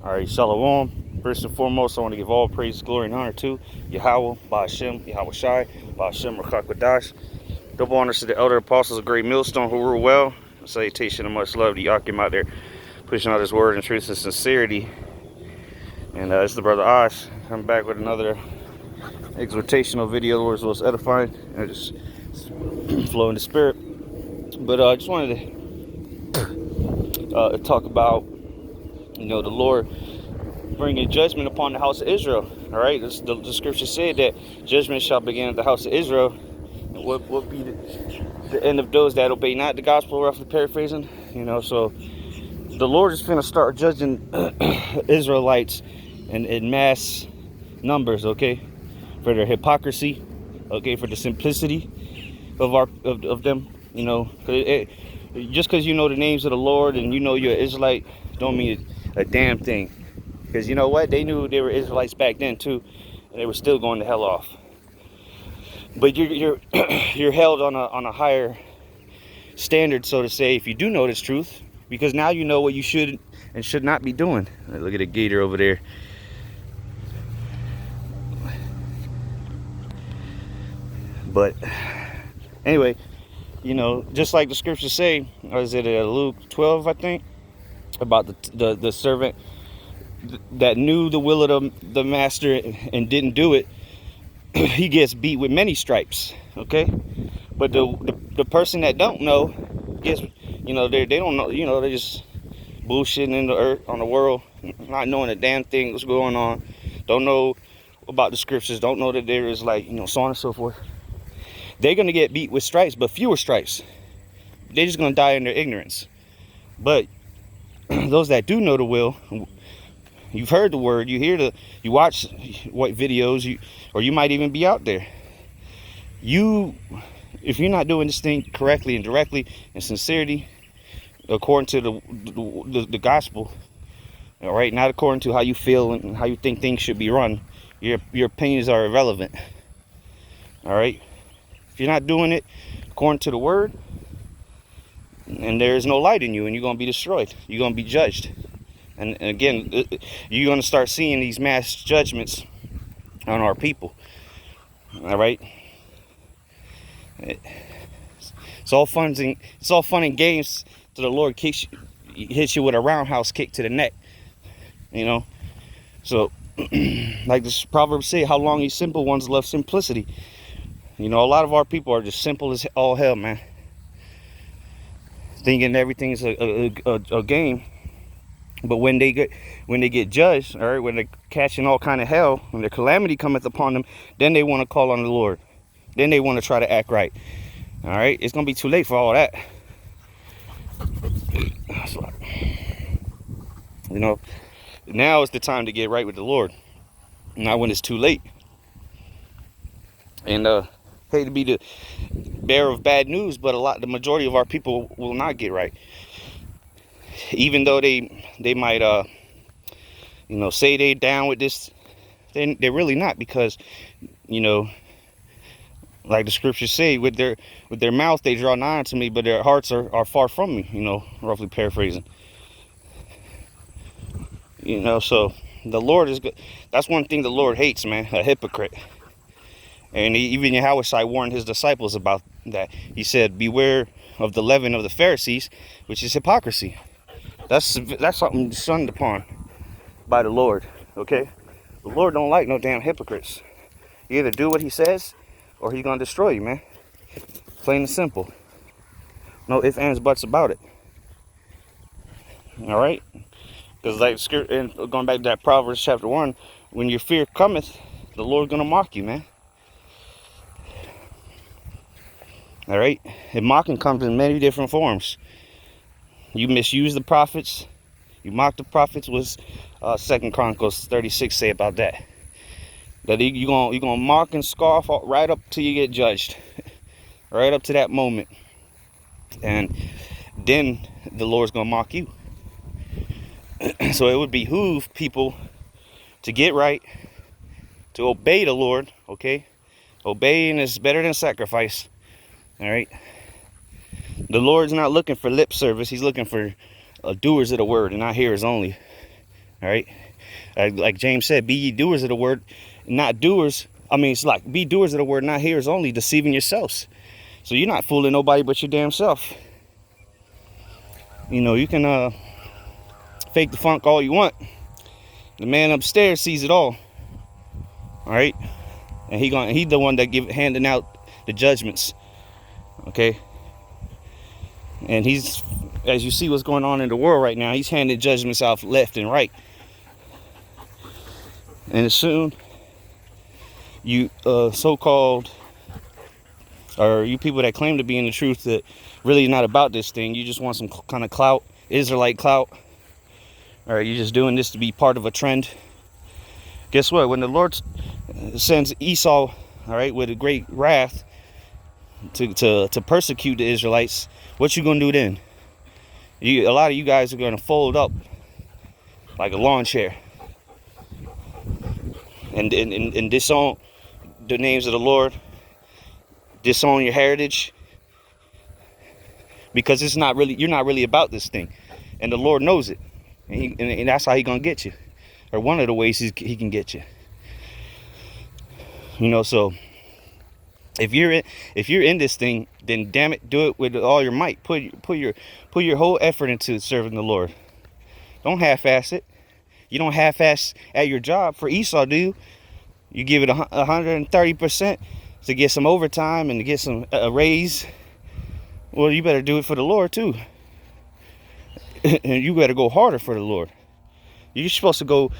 All right, Shalom. First and foremost, I want to give all praise, glory, and honor to Yahweh, Ba'ashem, Yahweh Shai, Ba'ashem, Rakak. Double honors to the elder apostles of Great Millstone who rule well. A salutation and much love to Yakim out there pushing out his word and truth and sincerity. And it's the brother Ash. I'm back with another exhortational video. The Lord's most edifying and just flow in the spirit. But I just wanted to talk about, the Lord bringing judgment upon the house of Israel. All right, the scripture said that judgment shall begin at the house of Israel. And what will be the end of those that obey not the gospel, roughly paraphrasing. So the Lord is going to start judging Israelites in mass numbers, okay, for their hypocrisy, okay, for the simplicity of them. Just because you know the names of the Lord and you know you're an Israelite don't mean a damn thing. Because you know what? They knew they were Israelites back then too, and they were still going to hell off. But you're you're held on a higher standard, so to say, if you do know this truth, because now you know what you should and should not be doing. Look at the gator over there. But anyway, just like the scriptures say, or is it Luke 12, I think, about the servant that knew the will of the master and didn't do it, he gets beat with many stripes, okay? But the person that don't know gets, they don't know, they're just bullshitting in the earth, on the world, not knowing a damn thing what's going on, don't know about the scriptures, don't know that there is so on and so forth. They're going to get beat with stripes, but fewer stripes. They're just going to die in their ignorance. But those that do know the will, you've heard the word, you watch what videos, or you might even be out there. If you're not doing this thing correctly and directly in sincerity, according to the gospel, all right, not according to how you feel and how you think things should be run, your opinions are irrelevant. All right, if you're not doing it according to the word, and there is no light in you, and you're going to be destroyed, you're going to be judged. And again, you're going to start seeing these mass judgments on our people. All right. It's all fun and games till the Lord hits you with a roundhouse kick to the neck. So like this proverb say, how long you simple ones love simplicity. A lot of our people are just simple as all hell, man. Thinking everything is a game. But when they get judged, all right, when they're catching all kind of hell, when the calamity cometh upon them, then they want to call on the Lord. Then they want to try to act right. All right, it's gonna be too late for all that. Now is the time to get right with the Lord, not when it's too late. And hate to be the bearer of bad news, but the majority of our people will not get right. Even though they might say they down with this, they're really not, because like the scriptures say, with their mouth they draw nigh unto me, but their hearts are far from me, roughly paraphrasing. So the Lord is good. That's one thing the Lord hates, man, a hypocrite. And even Yahweh Shai warned his disciples about that. He said, beware of the leaven of the Pharisees, which is hypocrisy. That's something shunned upon by the Lord, okay? The Lord don't like no damn hypocrites. You either do what he says, or he's going to destroy you, man. Plain and simple. No ifs, ands, buts about it. All right? Because going back to that Proverbs chapter 1, when your fear cometh, the Lord's going to mock you, man. All right? And mocking comes in many different forms. You misuse the prophets, you mock the prophets. Was 2 Chronicles 36 say about that? That you're gonna mock and scoff right up till you get judged, right up to that moment, and then the Lord's gonna mock you. So it would behoove people to get right, to obey the Lord. Okay, obeying is better than sacrifice. All right. The Lord's not looking for lip service. He's looking for doers of the word and not hearers only. All right. Like James said, be ye doers of the word, not doers. I mean, it's like, be doers of the word, not hearers only, deceiving yourselves. So you're not fooling nobody but your damn self. You know, you can fake the funk all you want. The man upstairs sees it all. All right. And he's the one that handing out the judgments. Okay. And he's, as you see what's going on in the world right now, he's handing judgments out left and right. And soon, you so-called, or you people that claim to be in the truth that really not about this thing, you just want some kind of clout, Israelite clout, or you're just doing this to be part of a trend. Guess what? When the Lord sends Esau, all right, with a great wrath to persecute the Israelites, what you gonna do then? A lot of you guys are gonna fold up like a lawn chair and disown the names of the Lord, disown your heritage, because it's not really, you're not really about this thing, and the Lord knows it, and that's how He gonna get you, or one of the ways He can get you. You know, so if you're in this thing, then damn it, do it with all your might. Put your whole effort into serving the Lord. Don't half-ass it. You don't half-ass at your job for Esau, do you? You give it 130% to get some overtime and to get a raise. Well, you better do it for the Lord too. And you better go harder for the Lord. You're supposed to go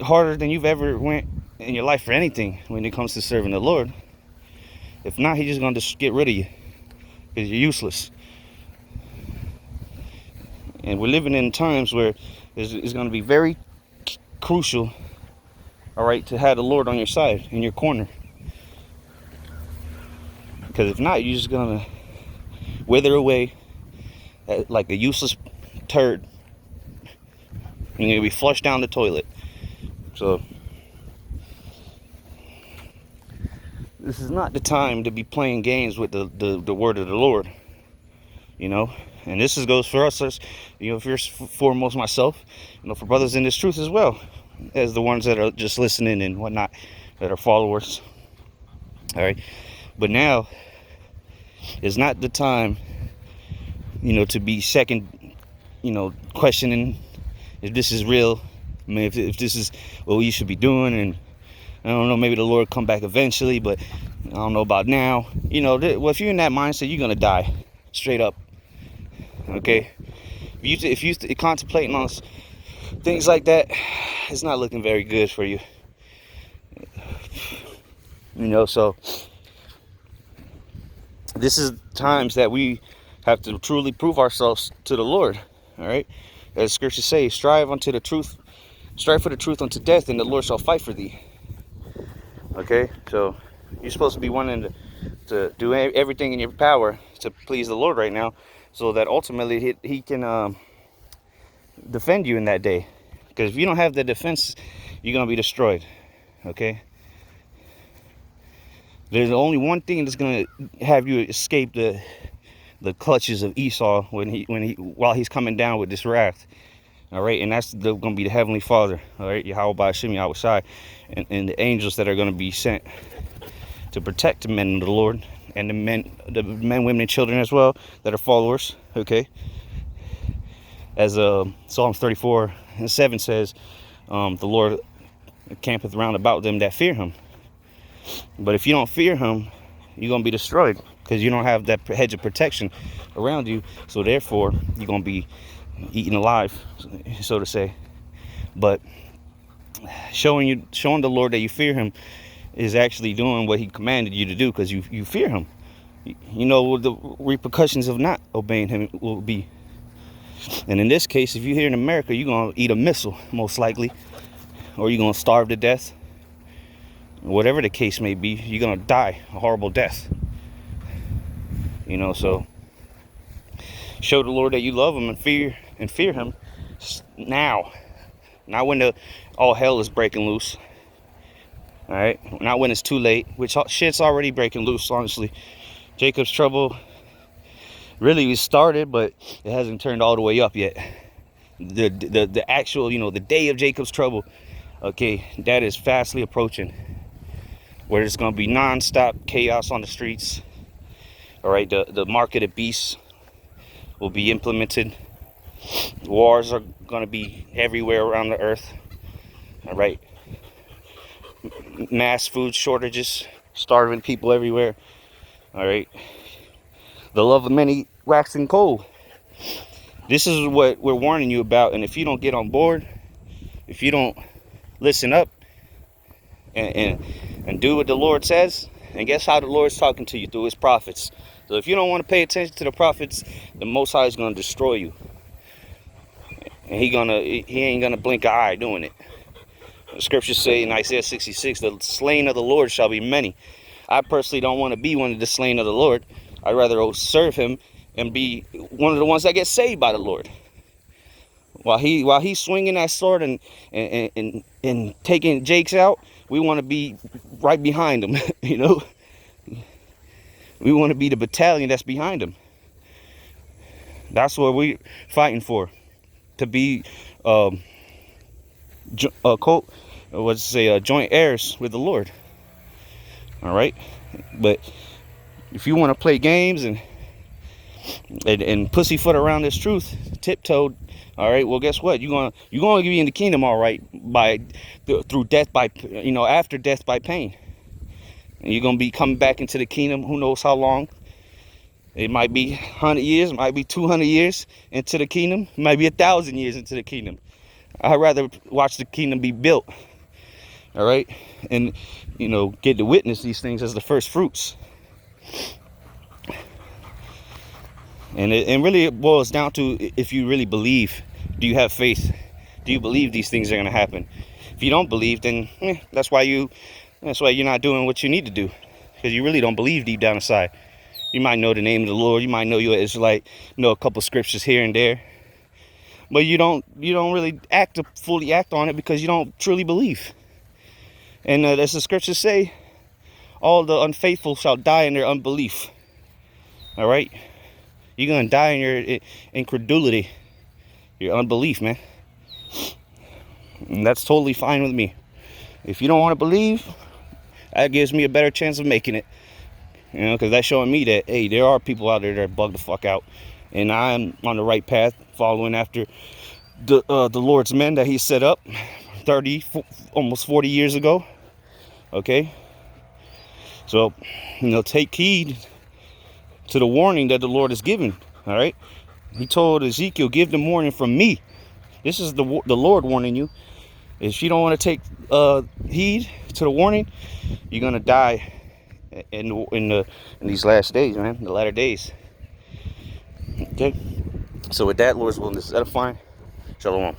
harder than you've ever went in your life for anything when it comes to serving the Lord. If not, He's just going to get rid of you because you're useless. And we're living in times where it's going to be very crucial, all right, to have the Lord on your side, in your corner. Because if not, you're just going to wither away like a useless turd. You're going to be flushed down the toilet. So this is not the time to be playing games with the word of the Lord, you know. And this goes for us, you know, first foremost myself, you know, for brothers in this truth as well, as the ones that are just listening and whatnot, that are followers. All right, but now is not the time, you know, to be second, you know, questioning if this is real. I mean, if this is what you should be doing, and I don't know, maybe the Lord come back eventually, but I don't know about now. You know, well, if you're in that mindset, you're gonna die, straight up. Okay, if you contemplating on things like that, it's not looking very good for you. You know, so this is times that we have to truly prove ourselves to the Lord. All right, as scriptures say, strive for the truth unto death, and the Lord shall fight for thee. Okay, so you're supposed to be wanting to do everything in your power to please the Lord right now, so that ultimately he can defend you in that day. Because if you don't have the defense, you're going to be destroyed. Okay? There's only one thing that's going to have you escape the clutches of Esau while he's coming down with this wrath. All right? And that's going to be the Heavenly Father. All right? Yahweh Ba'Shem, Yahweh Shai, and the angels that are going to be sent to protect the men of the Lord, and the men, women, and children as well that are followers. Okay, as Psalms 34:7 says, the Lord campeth round about them that fear Him. But if you don't fear Him, you're gonna be destroyed, because you don't have that hedge of protection around you. So therefore, you're gonna be eaten alive, so to say. But showing the Lord that you fear Him is actually doing what He commanded you to do, because you fear Him. You know what the repercussions of not obeying Him will be. And in this case, if you're here in America, you're going to eat a missile, most likely. Or you're going to starve to death. Whatever the case may be, you're going to die a horrible death. You know, so show the Lord that you love Him and fear Him now. Not when all hell is breaking loose. All right, not when it's too late, which shit's already breaking loose, honestly. Jacob's trouble really started, but it hasn't turned all the way up yet. The actual, the day of Jacob's trouble, okay, that is fastly approaching, where there's going to be non-stop chaos on the streets. All right, the mark of the beast will be implemented. Wars are going to be everywhere around the earth. All right, mass food shortages, starving people everywhere. All right, the love of many waxing cold. This is what we're warning you about, and if you don't get on board, if you don't listen up and do what the Lord says, and guess how the Lord's talking to you? Through his prophets. So if you don't want to pay attention to the prophets, the Most High is going to destroy you, and he ain't gonna blink an eye doing it. The scriptures say in Isaiah 66, the slain of the Lord shall be many. I personally don't want to be one of the slain of the Lord. I'd rather serve him and be one of the ones that get saved by the Lord. While he's swinging that sword and taking Jakes out, we want to be right behind him. We want to be the battalion that's behind him. That's what we're fighting for, to be joint heirs with the Lord. All right, but if you want to play games and pussyfoot around this truth, tiptoed, all right, well, guess what? You're gonna be in the kingdom, all right, through death by, after death by pain. And you're gonna be coming back into the kingdom. Who knows how long? It might be 100 years, it might be 200 years into the kingdom, it might be 1,000 years into the kingdom. I'd rather watch the kingdom be built, all right, and get to witness these things as the first fruits. And really it boils down to, if you really believe, do you have faith? Do you believe these things are going to happen? If you don't believe, then that's why you're not doing what you need to do, because you really don't believe deep down inside. You might know the name of the Lord, you might know you're an Israelite, a couple scriptures here and there, but you don't really fully act on it, because you don't truly believe. And as the scriptures say, all the unfaithful shall die in their unbelief. All right, you're gonna die in your incredulity, your unbelief, man. And that's totally fine with me. If you don't want to believe, that gives me a better chance of making it, because that's showing me that, hey, there are people out there that are bugged the fuck out, and I'm on the right path, following after the Lord's men that he set up 30, almost 40 years ago. Okay, so take heed to the warning that the Lord has given. All right, he told Ezekiel, give them warning from me. This is the Lord warning you. If you don't want to take heed to the warning, you're gonna die in these last days, man, the latter days. Okay, so with that, Lord's willing, this is edifying. Shalom.